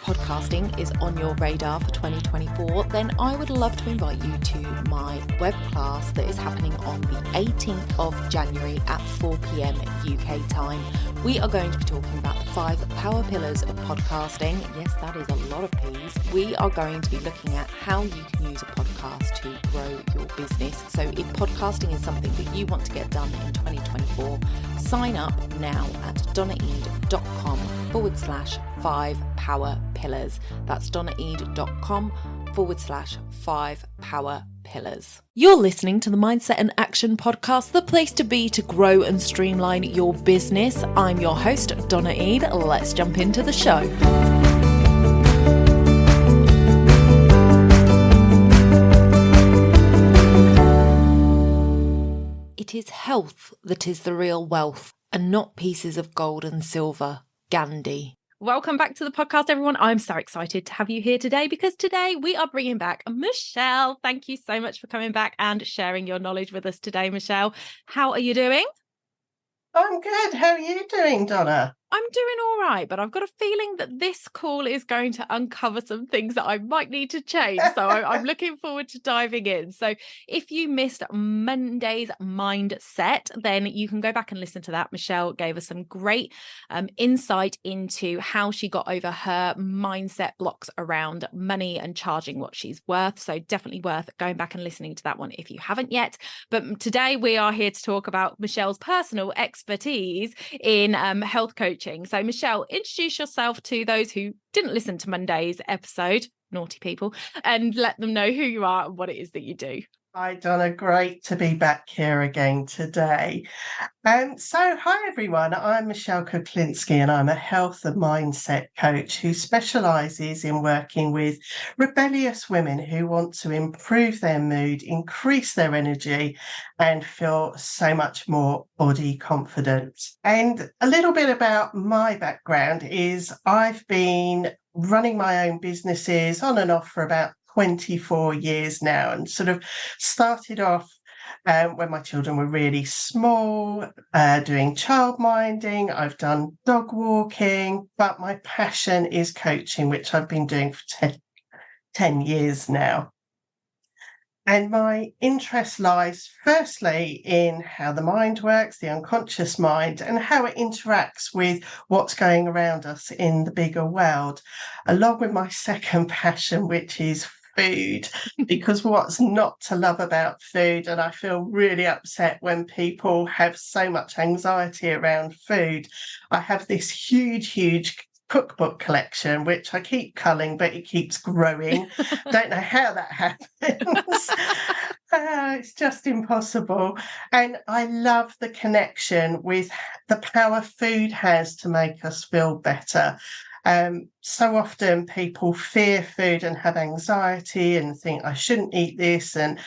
podcasting is on your radar for 2024, then I would love to invite you to my web class that is happening on the 18th of January at 4 p.m. UK time. We are going to be talking about the 5 power pillars of podcasting. Yes, that is a lot of P's. We are going to be looking at how you can use a podcast to grow your business. So if podcasting is something that you want to get done in 2024, sign up now at donnaeade.com/5 power pillars. That's donnaeade.com/5 power pillars. You're listening to the Mindset and Action Podcast, the place to be to grow and streamline your business. I'm your host, Donna Eade. Let's jump into the show. It is health that is the real wealth, and not pieces of gold and silver. Gandhi. Welcome back to the podcast, everyone. I'm so excited to have you here today because today we are bringing back Michelle. Thank you so much for coming back and sharing your knowledge with us today, Michelle. How are you doing? I'm good. How are you doing, Donna? I'm doing all right, but I've got a feeling that this call is going to uncover some things that I might need to change. So I'm looking forward to diving in. So if you missed Monday's mindset, then you can go back and listen to that. Michelle gave us some great insight into how she got over her mindset blocks around money and charging what she's worth. So definitely worth going back and listening to that one if you haven't yet. But today we are here to talk about Michelle's personal expertise in health coaching. So Michelle, introduce yourself to those who didn't listen to Monday's episode, naughty people, and let them know who you are and what it is that you do. Hi, Donna. Great to be back here again today. Hi, everyone. I'm Michelle Kuklinski, and I'm a health and mindset coach who specialises in working with rebellious women who want to improve their mood, increase their energy, and feel so much more body confident. And a little bit about my background is I've been running my own businesses on and off for about 24 years now, and sort of started off when my children were really small, doing childminding. I've done dog walking, but my passion is coaching, which I've been doing for 10 years now. And my interest lies firstly in how the mind works, the unconscious mind, and how it interacts with what's going around us in the bigger world, along with my second passion, which is food, because what's not to love about food? And I feel really upset when people have so much anxiety around food. I have this huge cookbook collection, which I keep culling, but it keeps growing. Don't know how that happens. It's just impossible. And I love the connection with the power food has to make us feel better. So often people fear food and have anxiety and think I shouldn't eat this and,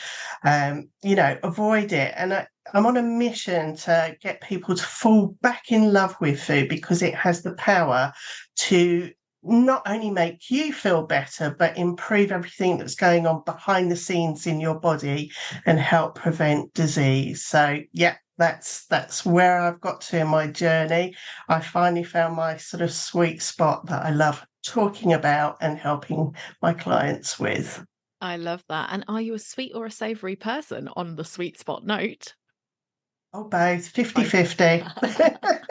avoid it. And I'm on a mission to get people to fall back in love with food because it has the power to not only make you feel better, but improve everything that's going on behind the scenes in your body and help prevent disease. So, yeah. That's where I've got to in my journey. I finally found my sort of sweet spot that I love talking about and helping my clients with. I love that. And are you a sweet or a savoury person on the sweet spot note? Oh, both, 50-50.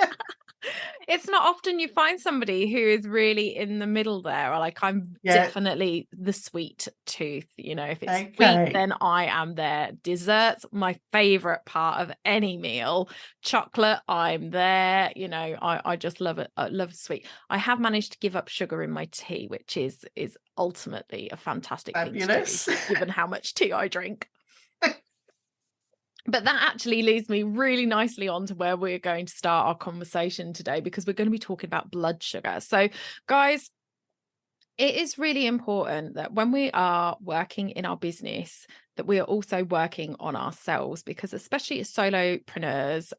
It's not often you find somebody who is really in the middle there. Like I'm definitely the sweet tooth. If it's sweet, then I am there. Desserts, my favorite part of any meal. Chocolate, I'm there. I just love it. I love sweet. I have managed to give up sugar in my tea, which is ultimately a fantastic thing to do, given how much tea I drink. But that actually leads me really nicely on to where we're going to start our conversation today, because we're going to be talking about blood sugar. So, guys, it is really important that when we are working in our business, that we are also working on ourselves, because especially as solopreneurs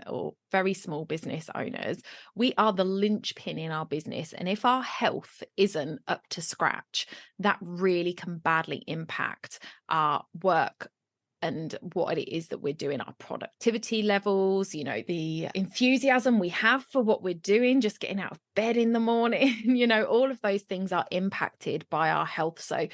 or very small business owners, we are the linchpin in our business. And if our health isn't up to scratch, that really can badly impact our work and what it is that we're doing, our productivity levels, you know, the enthusiasm we have for what we're doing, just getting out of bed in the morning, you know, all of those things are impacted by our health. So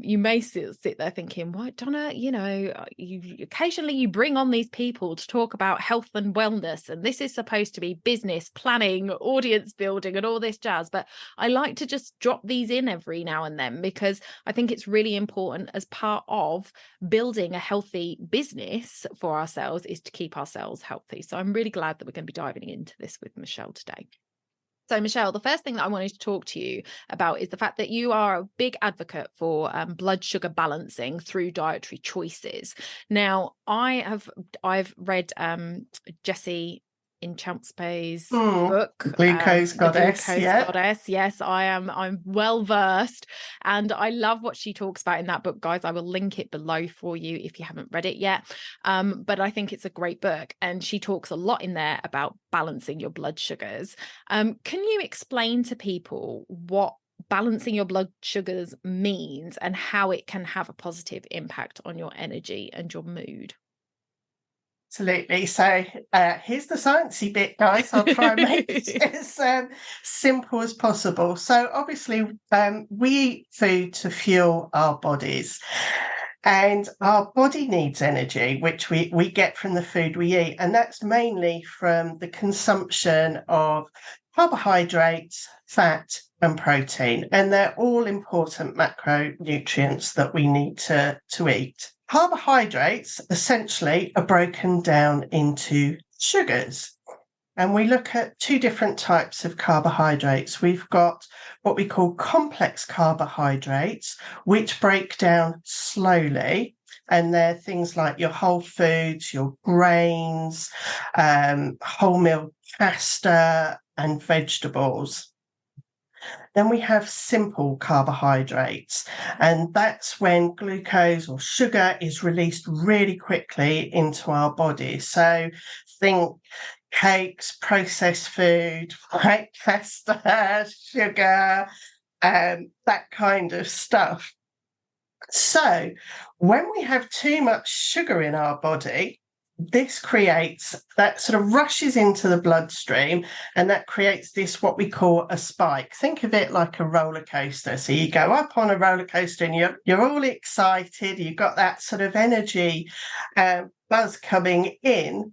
you may sit there thinking, why, Donna, you know, you occasionally you bring on these people to talk about health and wellness, and this is supposed to be business planning, audience building, and all this jazz. But I like to just drop these in every now and then, because I think it's really important as part of building a healthy business for ourselves is to keep ourselves healthy. So I'm really glad that we're going to be diving into this with Michelle today. So, Michelle, the first thing that I wanted to talk to you about is the fact that you are a big advocate for blood sugar balancing through dietary choices. Now, I've read Jessie Inchampspe's book, Glucose The Goddess. Glucose Goddess. Yes, I'm well versed, and I love what she talks about in that book, guys. I will link it below for you if you haven't read it yet. But I think it's a great book, and she talks a lot in there about balancing your blood sugars. Can you explain to people what balancing your blood sugars means and how it can have a positive impact on your energy and your mood? Absolutely. So here's the sciencey bit, guys. I'll try and make it as simple as possible. So obviously, we eat food to fuel our bodies. And our body needs energy, which we get from the food we eat. And that's mainly from the consumption of carbohydrates, fat, and protein. And they're all important macronutrients that we need to eat. Carbohydrates essentially are broken down into sugars. And we look at two different types of carbohydrates. We've got what we call complex carbohydrates, which break down slowly. And they're things like your whole foods, your grains, wholemeal pasta, and vegetables. Then we have simple carbohydrates, and that's when glucose or sugar is released really quickly into our body. So think cakes, processed food, white pasta, sugar, that kind of stuff. So when we have too much sugar in our body, this creates that sort of rushes into the bloodstream, and that creates this what we call a spike. Think of it like a roller coaster. So you go up on a roller coaster and you're all excited, you've got that sort of energy buzz coming in,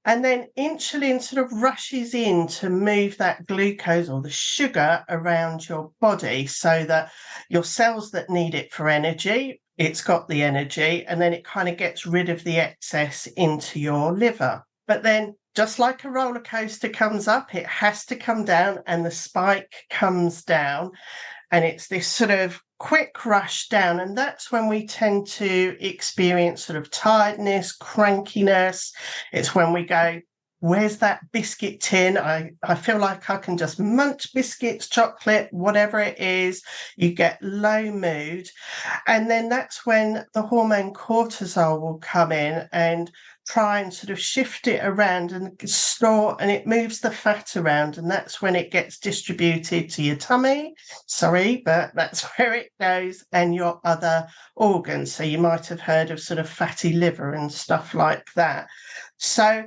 and then insulin sort of rushes in to move that glucose or the sugar around your body so that your cells that need it for energy, it's got the energy, and then it kind of gets rid of the excess into your liver. But then, just like a roller coaster comes up, it has to come down, and the spike comes down, and it's this sort of quick rush down. And that's when we tend to experience sort of tiredness, crankiness. It's when we go, where's that biscuit tin? I feel like I can just munch biscuits, chocolate, whatever it is. You get low mood. And then that's when the hormone cortisol will come in and try and sort of shift it around and store, and it moves the fat around, and that's when it gets distributed to your tummy. Sorry, but that's where it goes, and your other organs. So you might have heard of sort of fatty liver and stuff like that. So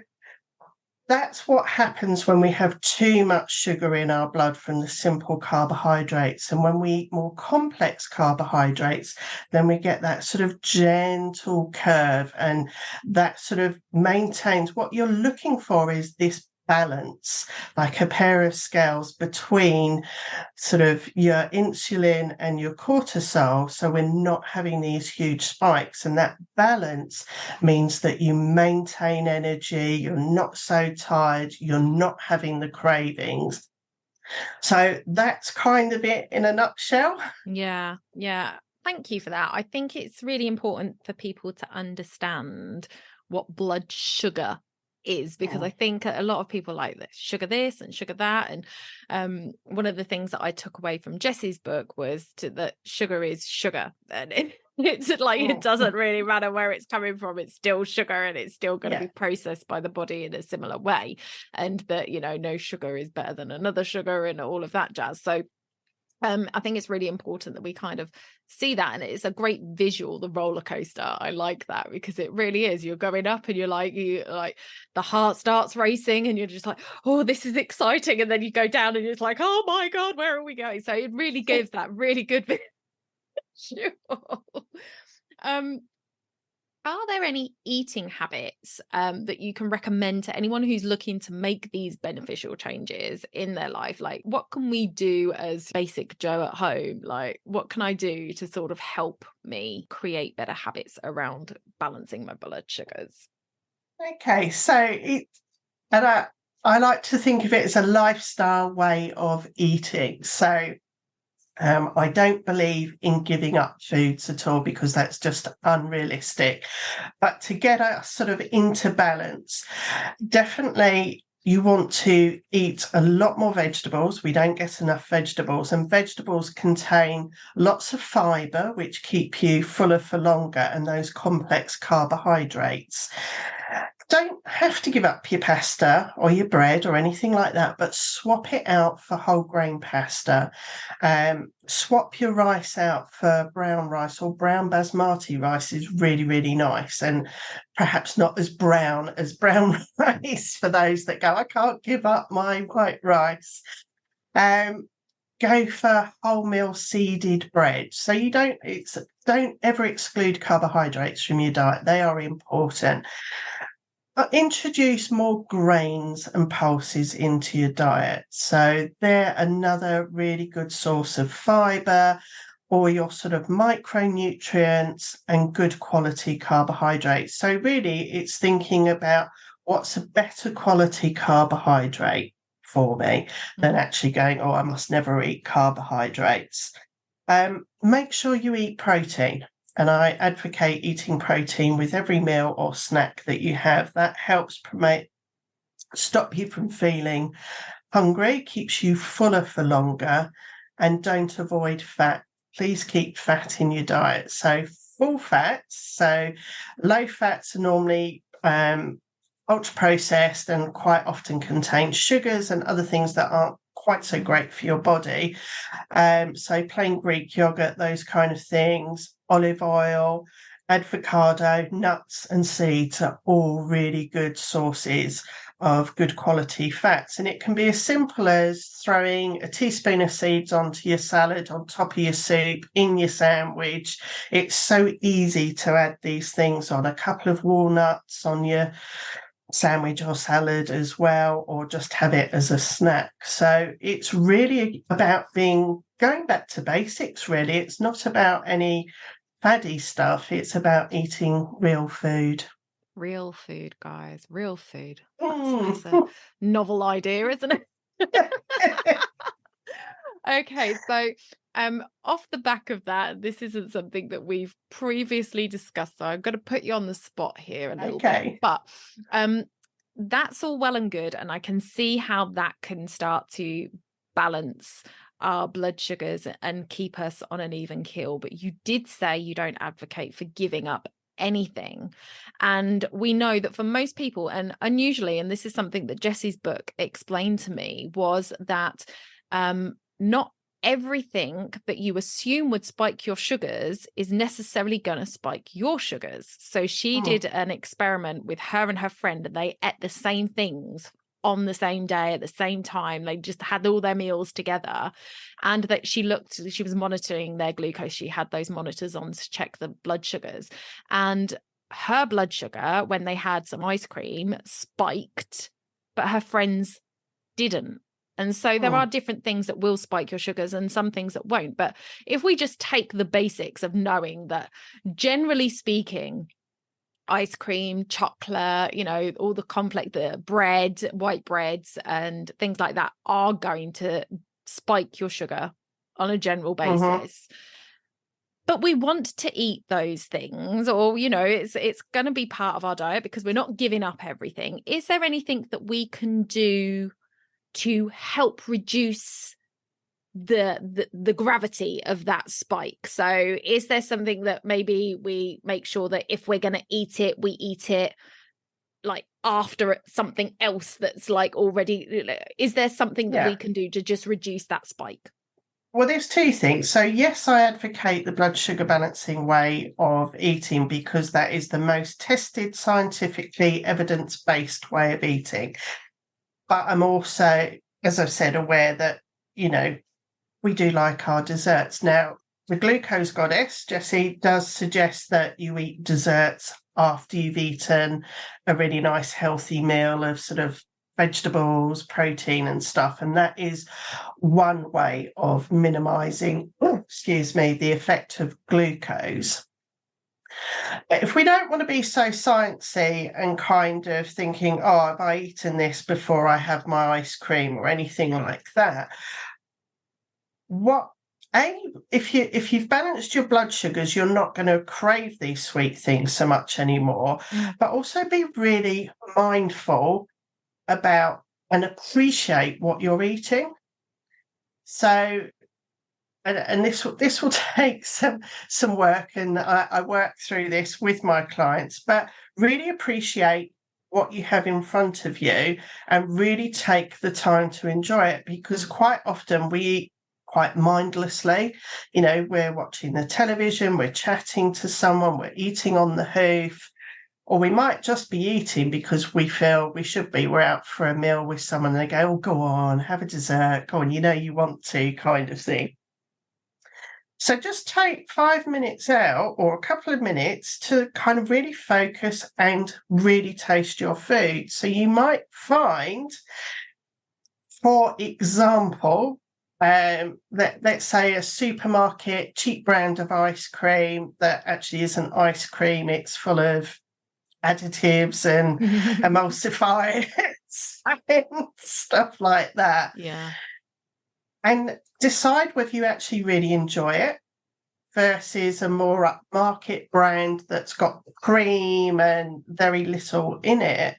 that's what happens when we have too much sugar in our blood from the simple carbohydrates. And when we eat more complex carbohydrates, then we get that sort of gentle curve, and that sort of maintains what you're looking for is this balance, like a pair of scales between sort of your insulin and your cortisol, so we're not having these huge spikes. And that balance means that you maintain energy, you're not so tired, you're not having the cravings. So that's kind of it in a nutshell. Yeah. Thank you for that. I think it's really important for people to understand what blood sugar is, because I think a lot of people like sugar this and sugar that. And one of the things that I took away from Jessie's book was that sugar is sugar, and it's like it doesn't really matter where it's coming from, it's still sugar, and it's still going to be processed by the body in a similar way, and that, you know, no sugar is better than another sugar and all of that jazz. So I think it's really important that we kind of see that, and it's a great visual, the roller coaster. I like that because it really is. You're going up and you're like, the heart starts racing and you're just like, oh, this is exciting. And then you go down and it's like, oh my God, where are we going? So it really gives that really good visual. Um, are there any eating habits that you can recommend to anyone who's looking to make these beneficial changes in their life? Like, what can we do as basic Joe at home? Like, what can I do to sort of help me create better habits around balancing my blood sugars? Okay, so and I like to think of it as a lifestyle way of eating. So I don't believe in giving up foods at all because that's just unrealistic. But to get us sort of into balance, definitely you want to eat a lot more vegetables. We don't get enough vegetables, and vegetables contain lots of fibre, which keep you fuller for longer, and those complex carbohydrates. Don't have to give up your pasta or your bread or anything like that, but swap it out for whole grain pasta. Swap your rice out for brown rice, or brown basmati rice is really, really nice, and perhaps not as brown rice for those that go, I can't give up my white rice. Go for wholemeal seeded bread. So you don't ever exclude carbohydrates from your diet. They are important. Introduce more grains and pulses into your diet. So they're another really good source of fibre, or your sort of micronutrients and good quality carbohydrates. So really it's thinking about what's a better quality carbohydrate for me than actually going, oh, I must never eat carbohydrates. Make sure you eat protein. And I advocate eating protein with every meal or snack that you have. That helps stop you from feeling hungry, keeps you fuller for longer, and don't avoid fat. Please keep fat in your diet. So full fats, so low fats are normally ultra processed and quite often contain sugars and other things that aren't quite so great for your body. So plain Greek yogurt, those kind of things, olive oil, avocado, nuts and seeds are all really good sources of good quality fats. And it can be as simple as throwing a teaspoon of seeds onto your salad, on top of your soup, in your sandwich. It's so easy to add these things on. A couple of walnuts on your sandwich or salad as well, or just have it as a snack. So it's really about going back to basics, really. It's not about any faddy stuff. It's about eating real food. Real food, guys, real food. That's a Mm. novel idea, isn't it? Okay, so off the back of that, this isn't something that we've previously discussed, so I'm going to put you on the spot here a little bit. Okay. But that's all well and good, and I can see how that can start to balance our blood sugars and keep us on an even keel. But you did say you don't advocate for giving up anything, and we know that for most people, and unusually, and this is something that Jessie's book explained to me, was that not everything that you assume would spike your sugars is necessarily going to spike your sugars. So she did an experiment with her and her friend, and they ate the same things on the same day at the same time. They just had all their meals together, and that she was monitoring their glucose. She had those monitors on to check the blood sugars, and her blood sugar, when they had some ice cream, spiked, but her friends didn't. And so there are different things that will spike your sugars and some things that won't. But if we just take the basics of knowing that, generally speaking, ice cream, chocolate, all the complex, the bread, white breads and things like that are going to spike your sugar on a general basis. But we want to eat those things, or, it's going to be part of our diet because we're not giving up everything. Is there anything that we can do to help reduce the gravity of that spike? So is there something that maybe we make sure that if we're going to eat it, we eat it like after something else that's like already, is there something that we can do to just reduce that spike? Well, there's two things. So, yes, I advocate the blood sugar balancing way of eating because that is the most tested, scientifically evidence-based way of eating. But I'm also, as I've said, aware that, you know, we do like our desserts. Now, the glucose goddess, Jessie, does suggest that you eat desserts after you've eaten a really nice healthy meal of sort of vegetables, protein and stuff. And that is one way of minimizing, excuse me, the effect of glucose. But if we don't want to be so sciencey and kind of thinking, oh, have I eaten this before I have my ice cream or anything like that? What if you've balanced your blood sugars, you're not going to crave these sweet things so much anymore. But also be really mindful about and appreciate what you're eating. So, and this will take some work, and I work through this with my clients. But really appreciate what you have in front of you, and really take the time to enjoy it, because quite often we eat quite mindlessly. You know, we're watching the television, we're chatting to someone, we're eating on the hoof. Or we might just be eating because we feel we should be. We're out for a meal with someone and they go, oh, go on, have a dessert. Go on, you know you want to, kind of thing. So just take 5 minutes out or a couple of minutes to kind of really focus and really taste your food. So you might find, for example, let's say a supermarket cheap brand of ice cream that actually isn't ice cream, it's full of additives and emulsifiers and stuff like that. Yeah. And decide whether you actually really enjoy it versus a more upmarket brand that's got cream and very little in it.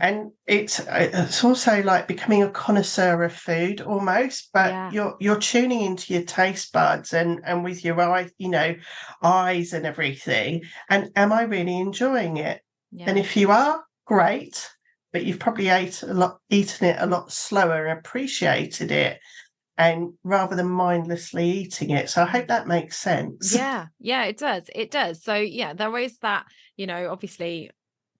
And it's also like becoming a connoisseur of food almost, but you're tuning into your taste buds and with your eyes and everything. And am I really enjoying it? And if you are, great, but you've probably eaten it a lot slower and appreciated it, and rather than mindlessly eating it. So I hope that makes sense. Yeah, it does. So yeah, there is that, obviously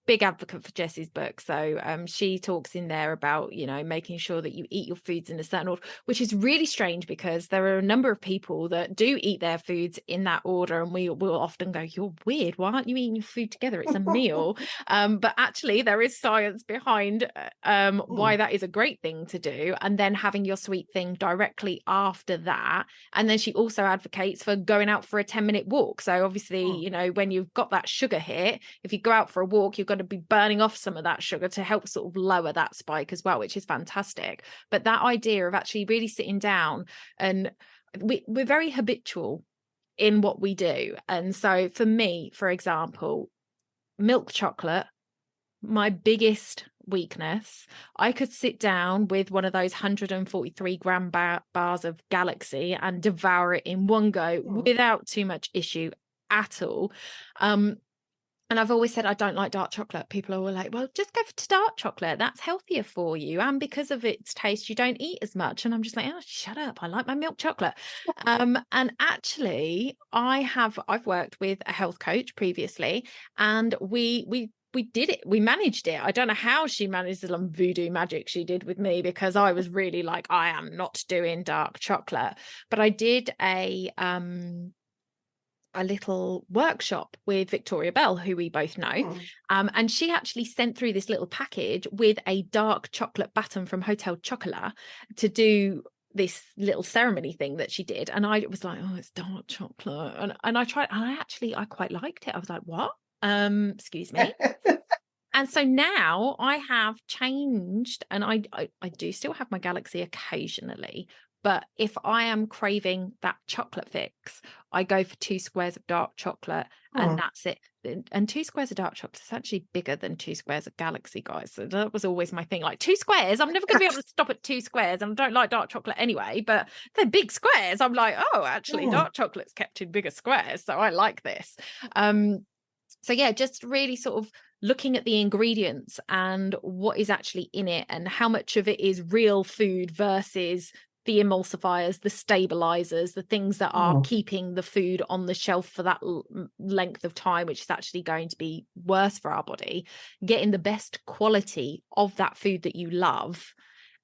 big advocate for Jessie's book. So she talks in there about, making sure that you eat your foods in a certain order, which is really strange because there are a number of people that do eat their foods in that order. And we will often go, you're weird. Why aren't you eating your food together? It's a meal. But actually there is science behind why that is a great thing to do. And then having your sweet thing directly after that. And then she also advocates for going out for a 10-minute walk. So obviously, when you've got that sugar hit, if you go out for a walk, you've got to be burning off some of that sugar to help sort of lower that spike as well, which is fantastic. But that idea of actually really sitting down, and we're very habitual in what we do. And so for me, for example, milk chocolate, my biggest weakness. I could sit down with one of those 143 gram bars of Galaxy and devour it in one go without too much issue at all. And I've always said I don't like dark chocolate. People are all like, well, just go to dark chocolate. That's healthier for you. And because of its taste, you don't eat as much. And I'm just like, oh, shut up. I like my milk chocolate. And actually, I've worked with a health coach previously, and we did it. We managed it. I don't know how she managed the voodoo magic she did with me, because I was really like, I am not doing dark chocolate. But I did a little workshop with Victoria Bell, who we both know. And she actually sent through this little package with a dark chocolate baton from Hotel Chocolat to do this little ceremony thing that she did. And I was like, oh, it's dark chocolate. And I tried, and I quite liked it. I was like, what? Excuse me. And so now I have changed, and I do still have my Galaxy occasionally. But if I am craving that chocolate fix, I go for 2 squares of dark chocolate, and that's it. And 2 squares of dark chocolate is actually bigger than 2 squares of Galaxy, guys. So that was always my thing. Like 2 squares, I'm never going to be able to stop at 2 squares. And I don't like dark chocolate anyway, but they're big squares. I'm like, oh, actually, dark chocolate's kept in bigger squares. So I like this. So yeah, just really sort of looking at the ingredients and what is actually in it, and how much of it is real food versus the emulsifiers, the stabilizers, the things that are keeping the food on the shelf for that length of time, which is actually going to be worse for our body, getting the best quality of that food that you love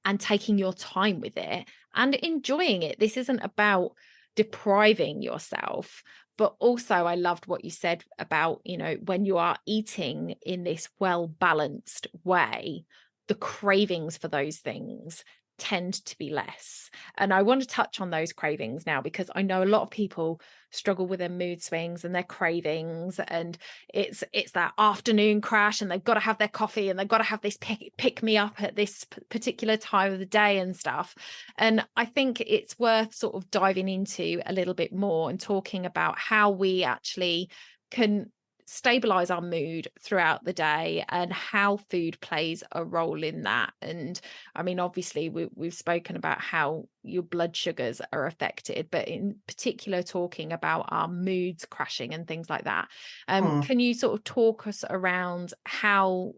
and taking your time with it and enjoying it. This isn't about depriving yourself, but also I loved what you said about, you know, when you are eating in this well-balanced way, the cravings for those things tend to be less. And I want to touch on those cravings now, because I know a lot of people struggle with their mood swings and their cravings, and it's that afternoon crash, and they've got to have their coffee, and they've got to have this pick me up at this particular time of the day and stuff. And I think it's worth sort of diving into a little bit more and talking about how we actually can stabilize our mood throughout the day and how food plays a role in that. And I mean, obviously we've spoken about how your blood sugars are affected, but in particular talking about our moods crashing and things like that. Can you sort of talk us around how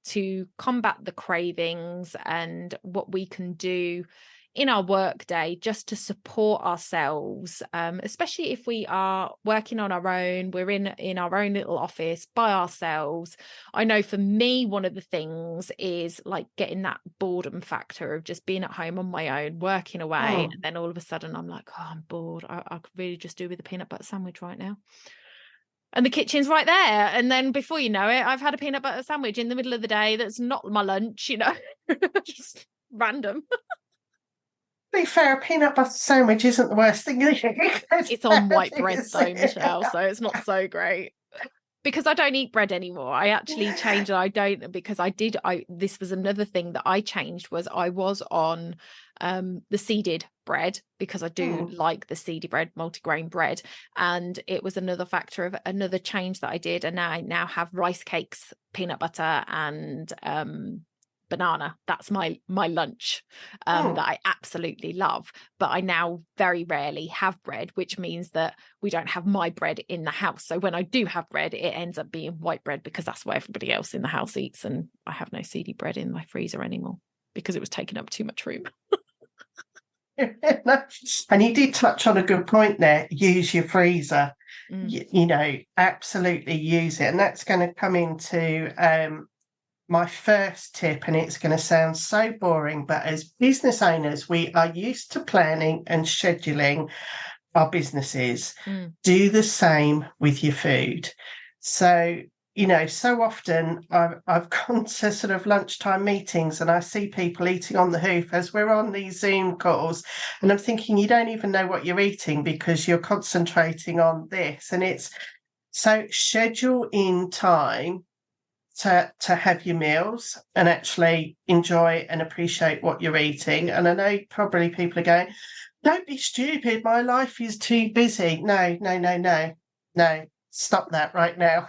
to combat the cravings and what we can do in our work day just to support ourselves, especially if we are working on our own, we're in our own little office by ourselves. I know for me, one of the things is like getting that boredom factor of just being at home on my own, working away, and then all of a sudden I'm like, oh, I'm bored. I could really just do with a peanut butter sandwich right now. And the kitchen's right there. And then before you know it, I've had a peanut butter sandwich in the middle of the day that's not my lunch, you know, just random. To be fair, a peanut butter sandwich isn't the worst thing you can eat. It's on white bread though, Michelle, so it's not so great. Because I don't eat bread anymore. I actually changed. I don't, because this was another thing that I changed, was I was on the seeded bread, because I do like the seedy bread, multigrain bread. And it was another factor of another change that I did. And now I now have rice cakes, peanut butter, and banana. That's my lunch that I absolutely love. But I now very rarely have bread, which means that we don't have my bread in the house. So when I do have bread, it ends up being white bread, because that's what everybody else in the house eats. And I have no seedy bread in my freezer anymore because it was taking up too much room. And you did touch on a good point there. Use your freezer. You know, absolutely use it. And that's going to come into my first tip, and it's going to sound so boring, but as business owners, we are used to planning and scheduling our businesses. Do the same with your food. So, you know, so often I've gone to sort of lunchtime meetings and I see people eating on the hoof as we're on these Zoom calls, and I'm thinking, you don't even know what you're eating because you're concentrating on this. And it's so schedule in time to have your meals and actually enjoy and appreciate what you're eating. And I know probably people are going, don't be stupid, my life is too busy. No, stop that right now.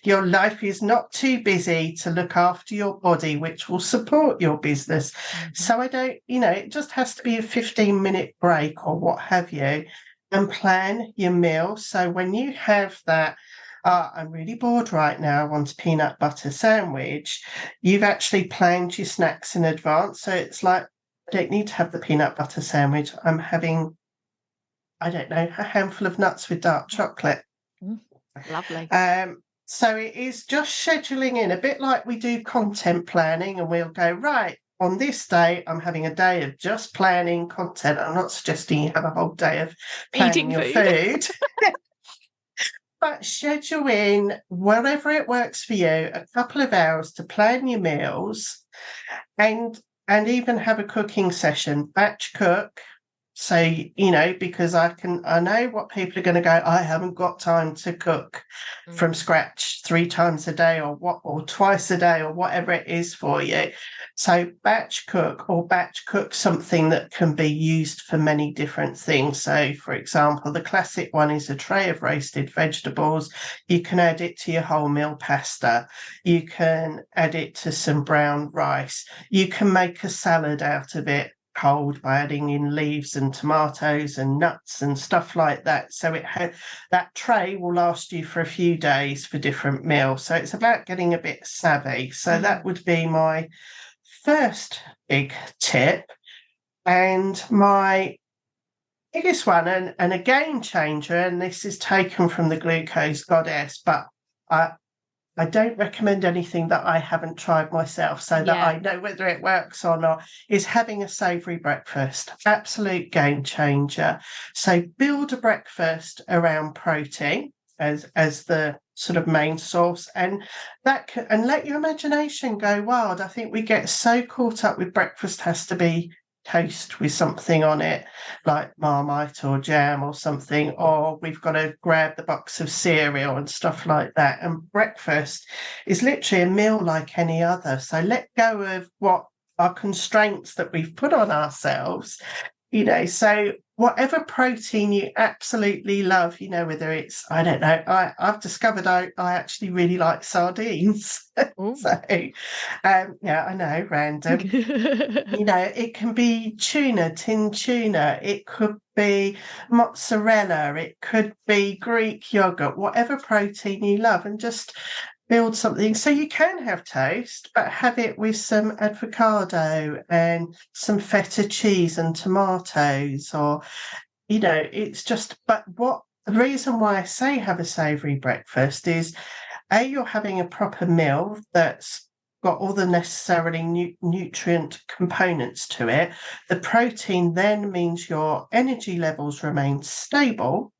Your life is not too busy to look after your body, which will support your business. So I don't, you know, it just has to be a 15-minute break or what have you, and plan your meal. So when you have that, I'm really bored right now, I want a peanut butter sandwich, you've actually planned your snacks in advance. So it's like, I don't need to have the peanut butter sandwich. I'm having, I don't know, a handful of nuts with dark chocolate. Lovely. So it is just scheduling in, a bit like we do content planning, and we'll go, right, on this day, I'm having a day of just planning content. I'm not suggesting you have a whole day of planning your food. But schedule in, wherever it works for you, a couple of hours to plan your meals, and even have a cooking session, batch cook. So, you know, because I know what people are going to go, I haven't got time to cook from scratch 3 times a day or twice a day or whatever it is for you. So batch cook something that can be used for many different things. So, for example, the classic one is a tray of roasted vegetables. You can add it to your wholemeal pasta. You can add it to some brown rice. You can make a salad out of it cold by adding in leaves and tomatoes and nuts and stuff like that. So that tray will last you for a few days for different meals. So it's about getting a bit savvy. So that would be my first big tip. And my biggest one, and a game changer, and this is taken from the glucose goddess, but I, I don't recommend anything that I haven't tried myself so that Yeah. I know whether it works or not, is having a savoury breakfast. Absolute game changer. So build a breakfast around protein as the sort of main source, and and let your imagination go wild. I think we get so caught up with breakfast has to be toast with something on it, like Marmite or jam or something, or we've got to grab the box of cereal and stuff like that. And breakfast is literally a meal like any other. So let go of what our constraints that we've put on ourselves, so whatever protein you absolutely love, whether it's, I don't know, I've discovered I actually really like sardines. Oh. So, yeah, I know, random. It can be tuna, tin tuna, it could be mozzarella, it could be Greek yogurt, whatever protein you love, and just build something. So you can have toast, but have it with some avocado and some feta cheese and tomatoes, or, it's just, but what the reason why I say have a savoury breakfast is you're having a proper meal that's got all the necessarily nutrient components to it. The protein then means your energy levels remain stable,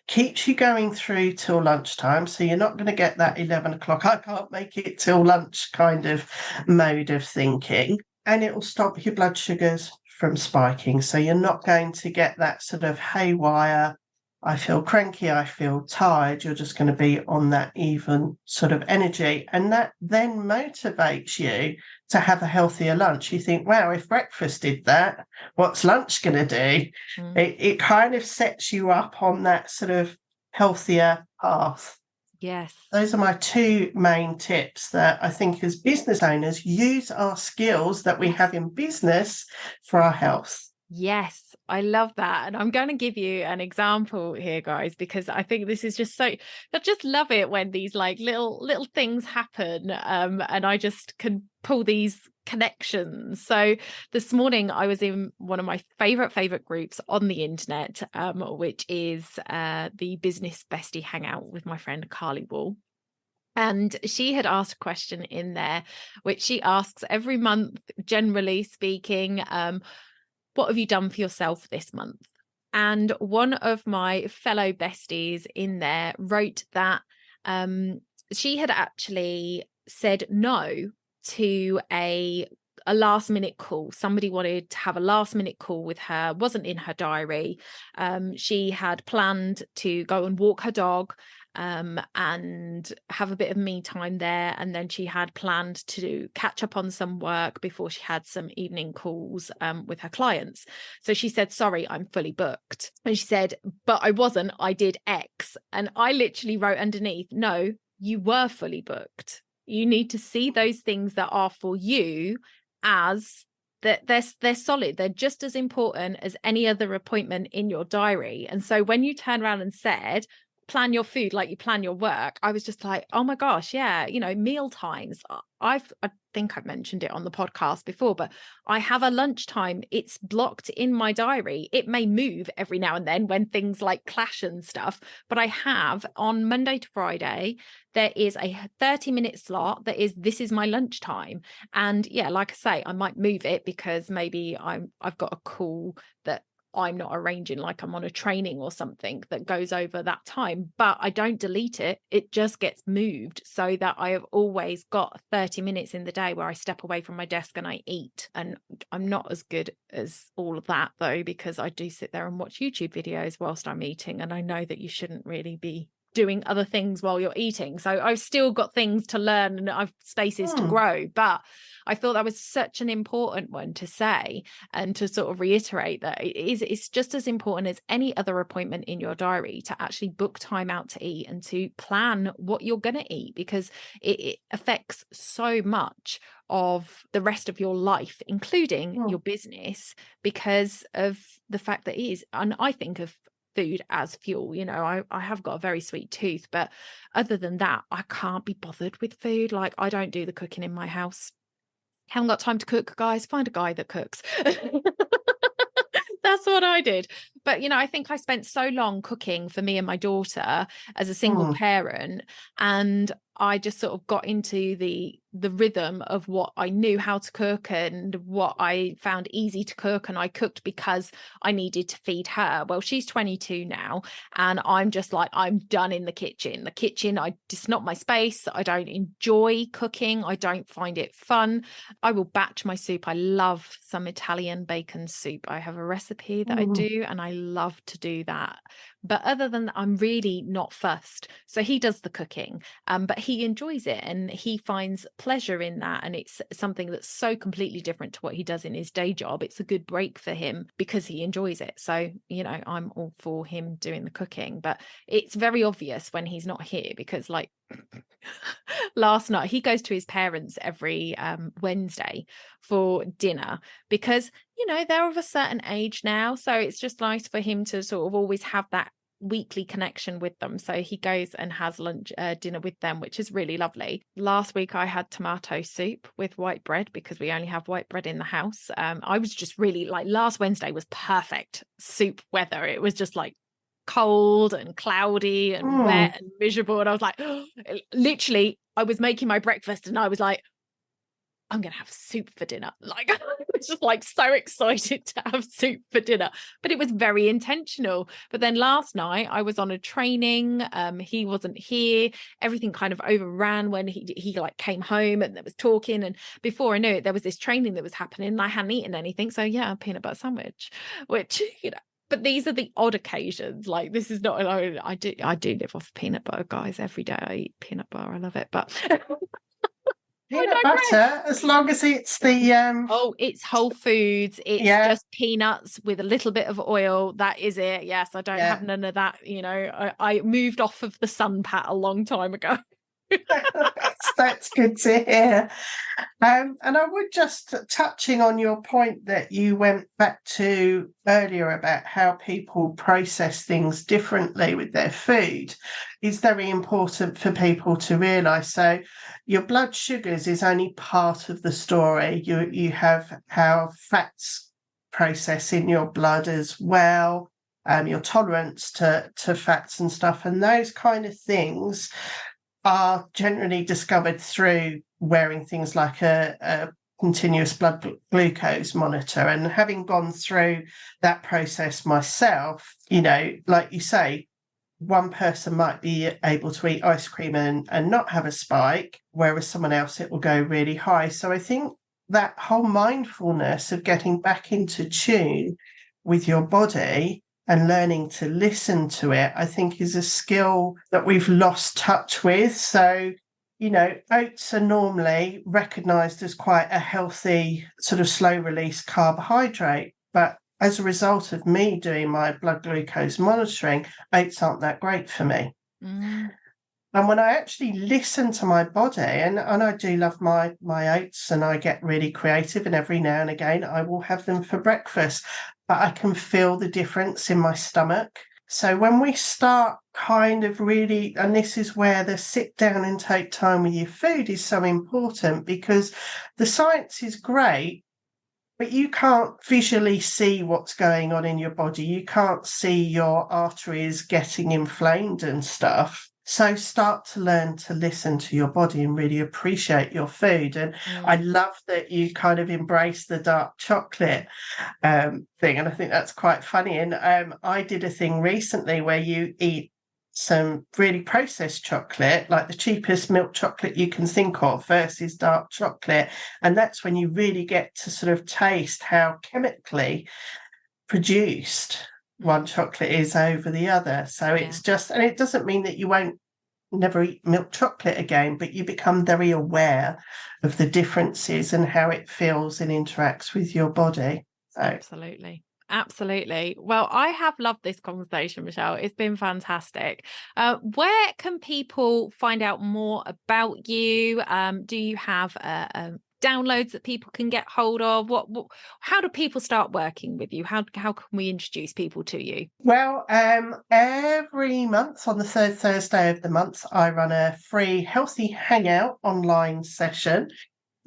keeps you going through till lunchtime. So you're not going to get that 11 o'clock, I can't make it till lunch kind of mode of thinking. And it will stop your blood sugars from spiking. So you're not going to get that sort of haywire, I feel cranky, I feel tired. You're just going to be on that even sort of energy. And that then motivates you to have a healthier lunch. You think, wow, if breakfast did that, what's lunch going to do? Mm. It kind of sets you up on that sort of healthier path. Yes. Those are my two main tips that I think as business owners use our skills that we Yes. have in business for our health. Yes, I love that. And I'm going to give you an example here, guys, because I think this is just so, I just love it when these like little things happen. And I just can pull these connections. So this morning I was in one of my favorite groups on the internet, which is the Business Bestie Hangout with my friend Carly Wall. And she had asked a question in there, which she asks every month, generally speaking, what have you done for yourself this month? And one of my fellow besties in there wrote that she had actually said no to a last minute call. Somebody wanted to have a last minute call with her, wasn't in her diary. She had planned to go and walk her dog and have a bit of me time there. And then she had planned to catch up on some work before she had some evening calls with her clients. So she said, sorry, I'm fully booked. And she said, but I wasn't, I did X. And I literally wrote underneath, no, you were fully booked. You need to see those things that are for you as that they're solid. They're just as important as any other appointment in your diary. And so when you turn around and said, plan your food like you plan your work, I was just like, oh my gosh, yeah, meal times. I think I've mentioned it on the podcast before, but I have a lunchtime. It's blocked in my diary. It may move every now and then when things like clash and stuff, but I have on Monday to Friday, there is a 30-minute slot this is my lunchtime. And yeah, like I say, I might move it because maybe I've got a call that I'm not arranging, like I'm on a training or something that goes over that time, but I don't delete it. It just gets moved so that I have always got 30 minutes in the day where I step away from my desk and I eat. And I'm not as good as all of that though, because I do sit there and watch YouTube videos whilst I'm eating. And I know that you shouldn't really be doing other things while you're eating. So I've still got things to learn and I've spaces to grow, but I thought that was such an important one to say and to sort of reiterate that it's just as important as any other appointment in your diary to actually book time out to eat and to plan what you're going to eat, because it affects so much of the rest of your life, including your business, because of the fact that it is, and I think of food as fuel. I have got a very sweet tooth, but other than that, I can't be bothered with food. Like, I don't do the cooking in my house. Haven't got time to cook, guys. Find a guy that cooks. That's what I did. But, I think I spent so long cooking for me and my daughter as a single Mm, parent. And I just sort of got into the rhythm of what I knew how to cook and what I found easy to cook. And I cooked because I needed to feed her. Well, she's 22 now, and I'm just like, I'm done in the kitchen. The kitchen, it's not my space. I don't enjoy cooking. I don't find it fun. I will batch my soup. I love some Italian bacon soup. I have a recipe that I mm, do, and I love to do that. But other than that, I'm really not fussed. So he does the cooking, but he enjoys it and he finds pleasure in that. And it's something that's so completely different to what he does in his day job. It's a good break for him because he enjoys it. So, I'm all for him doing the cooking, but it's very obvious when he's not here because, like, last night he goes to his parents every Wednesday for dinner because they're of a certain age now, so it's just nice for him to sort of always have that weekly connection with them. So he goes and has dinner with them, which is really lovely. Last week I had tomato soup with white bread because we only have white bread in the house. I was just really like, last Wednesday was perfect soup weather. It was just like cold and cloudy and mm. wet and miserable, and I was like, literally, I was making my breakfast and I was like, I'm gonna have soup for dinner. Like, I was just like so excited to have soup for dinner, but it was very intentional. But then last night I was on a training, he wasn't here, everything kind of overran when he like came home, and there was talking, and before I knew it there was this training that was happening and I hadn't eaten anything. So yeah, a peanut butter sandwich, which but these are the odd occasions. Like, this is not, I do live off peanut butter, guys. Every day I eat peanut butter. I love it. But I Peanut digress. butter, as long as it's the Oh, it's whole foods. It's yeah, just peanuts with a little bit of oil. That is it. Yes, I don't have yeah. none of that. I moved off of the sun pat a long time ago. That's good to hear. And I would just touching on your point that you went back to earlier about how people process things differently with their food is very important for people to realise. So your blood sugars is only part of the story. You have how fats process in your blood as well. Your tolerance to fats and stuff, and those kind of things are generally discovered through wearing things like a continuous blood glucose monitor. And having gone through that process myself, like you say, one person might be able to eat ice cream and not have a spike, whereas someone else it will go really high. So I think that whole mindfulness of getting back into tune with your body and learning to listen to it, I think is a skill that we've lost touch with. So, oats are normally recognised as quite a healthy, sort of slow release carbohydrate. But as a result of me doing my blood glucose monitoring, oats aren't that great for me. Mm, And when I actually listen to my body, and I do love my oats and I get really creative, and every now and again I will have them for breakfast, but I can feel the difference in my stomach. So when we start kind of really, and this is where the sit down and take time with your food is so important, because the science is great, but you can't visually see what's going on in your body. You can't see your arteries getting inflamed and stuff. So start to learn to listen to your body and really appreciate your food. And I mm. love that you kind of embrace the dark chocolate thing. And I think that's quite funny. And I did a thing recently where you eat some really processed chocolate, like the cheapest milk chocolate you can think of versus dark chocolate. And that's when you really get to sort of taste how chemically produced one Mm, chocolate is over the other. So yeah. it's just, and it doesn't mean that you won't never eat milk chocolate again, but you become very aware of the differences and how it feels and interacts with your body. So, Absolutely. Absolutely. Well, I have loved this conversation, Michelle. It's been fantastic. Where can people find out more about you? Do you have downloads that people can get hold of? How do people start working with you? How can we introduce people to you? well, every month on the third Thursday of the month, I run a free healthy hangout online session.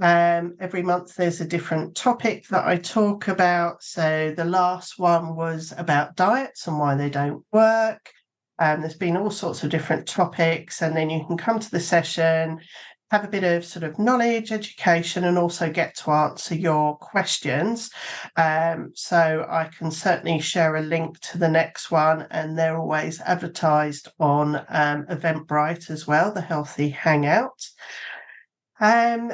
Every month there's a different topic that I talk about. So the last one was about diets and why they don't work. There's been all sorts of different topics, and then you can come to the session, have a bit of sort of knowledge, education, and also get to answer your questions. So I can certainly share a link to the next one, and they're always advertised on Eventbrite as well, the Healthy Hangout.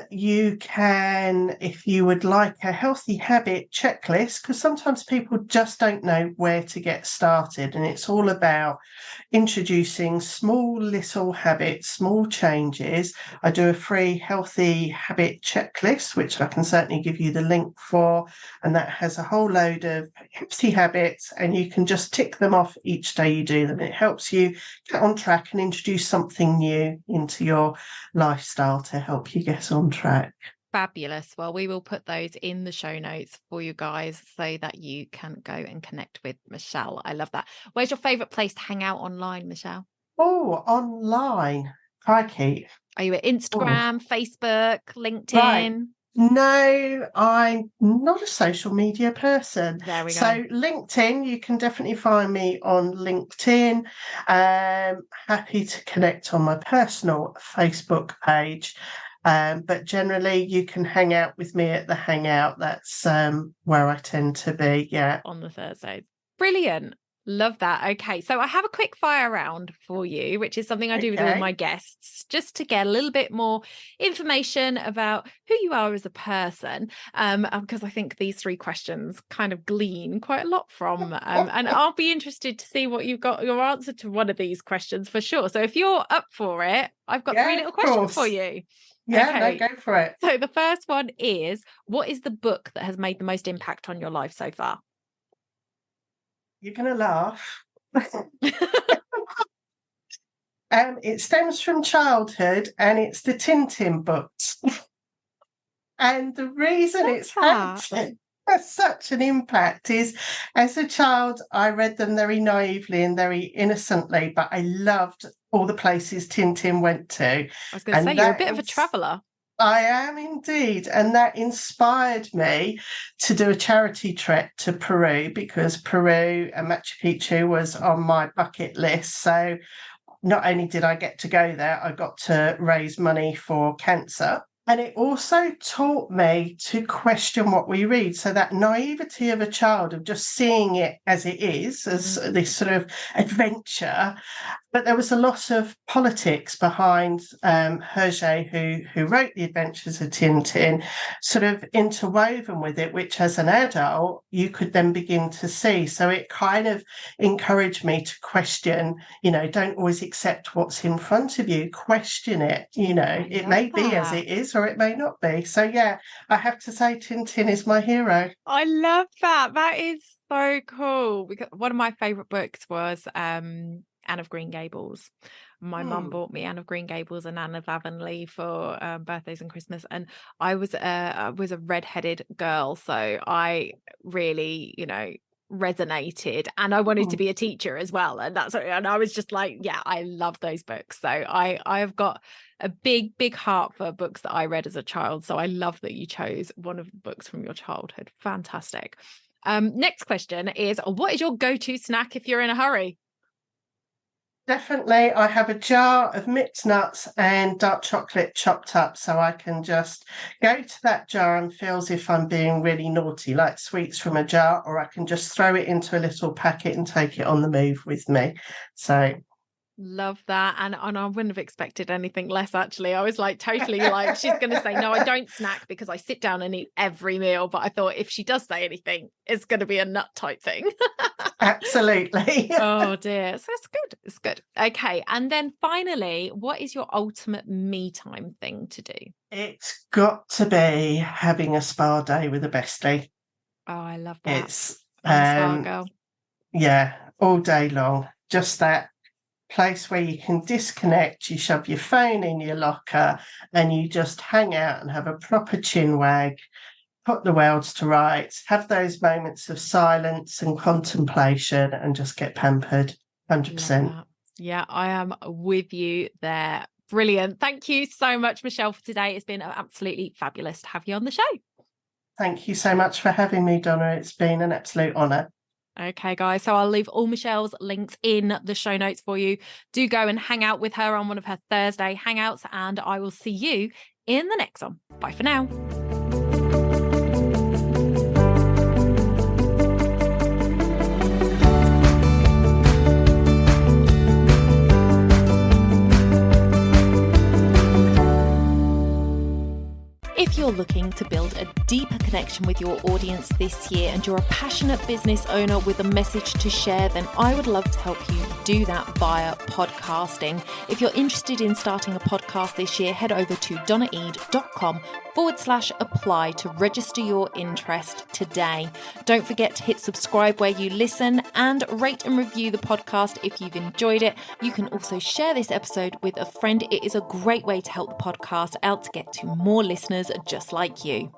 You can, if you would like a healthy habit checklist, because sometimes people just don't know where to get started, and it's all about introducing small little habits, small changes. I do a free healthy habit checklist, which I can certainly give you the link for, and that has a whole load of healthy habits, and you can just tick them off each day you do them. It helps you get on track and introduce something new into your lifestyle to help you get on track. Fabulous. Well, we will put those in the show notes for you guys so that you can go and connect with Michelle. I love that. Where's your favourite place to hang out online, Michelle? Oh, online. Crikey. Are you at Instagram, Facebook, Right. LinkedIn? No, I'm not a social media person. There we go. So LinkedIn, you can definitely find me on LinkedIn. Happy to connect on my personal Facebook page. But generally you can hang out with me at the Hangout. That's where I tend to be. Yeah. On the Thursdays. Brilliant. Love that. Okay. So I have a quick fire round for you, which is something I do with all my guests, just to get a little bit more information about who you are as a person. Because I think these 3 questions kind of glean quite a lot from, and I'll be interested to see what you've got your answer to one of these questions for sure. So if you're up for it, I've got 3 little questions for you. Yeah, okay. No, go for it. So the first one is, what is the book that has made the most impact on your life so far? You're going to laugh. It stems from childhood, and it's the Tintin books. And the reason it's had such an impact is, as a child, I read them very naively and very innocently, but I loved all the places Tintin went to. I was going to say, you're a bit of a traveller. I am indeed. And that inspired me to do a charity trek to Peru, because Peru and Machu Picchu was on my bucket list. So not only did I get to go there, I got to raise money for cancer. And it also taught me to question what we read. So that naivety of a child, of just seeing it as it is, as this sort of adventure. But there was a lot of politics behind Hergé, who wrote The Adventures of Tintin, sort of interwoven with it, which as an adult, you could then begin to see. So it kind of encouraged me to question, don't always accept what's in front of you, question it, it may be as it is, or it may not be. So yeah, I have to say Tintin is my hero. I love that. That is so cool. Because one of my favourite books was Anne of Green Gables. My mum bought me Anne of Green Gables and Anne of Avonlea for birthdays and Christmas, and I was a redheaded girl, so I really, resonated, and I wanted to be a teacher as well, and I was just like, yeah, I love those books. So I've got a big heart for books that I read as a child, so I love that you chose one of the books from your childhood. Fantastic. Next question is, what is your go-to snack if you're in a hurry? Definitely, I have a jar of mixed nuts and dark chocolate chopped up, so I can just go to that jar and feel as if I'm being really naughty, like sweets from a jar, or I can just throw it into a little packet and take it on the move with me. So love that. And I wouldn't have expected anything less, actually. I was like, totally like, she's going to say, no, I don't snack because I sit down and eat every meal. But I thought if she does say anything, it's going to be a nut type thing. Absolutely. Oh dear. So it's good. It's good. Okay. And then finally, what is your ultimate me time thing to do? It's got to be having a spa day with a bestie. Oh, I love that. It's I'm a spa girl. Yeah, all day long. Just that place where you can disconnect, you shove your phone in your locker and you just hang out and have a proper chin wag, put the worlds to rights, have those moments of silence and contemplation, and just get pampered. 100%. Yeah, I am with you there. Brilliant. Thank you so much, Michelle, for today. It's been absolutely fabulous to have you on the show. Thank you so much for having me, Donna. It's been an absolute honour. Okay, guys. So I'll leave all Michelle's links in the show notes for you. Do go and hang out with her on one of her Thursday hangouts, and I will see you in the next one. Bye for now. If you're looking to build a deeper connection with your audience this year and you're a passionate business owner with a message to share, then I would love to help you do that via podcasting. If you're interested in starting a podcast this year, head over to donnaeade.com/apply to register your interest today. Don't forget to hit subscribe where you listen and rate and review the podcast if you've enjoyed it. You can also share this episode with a friend. It is a great way to help the podcast out to get to more listeners just like you.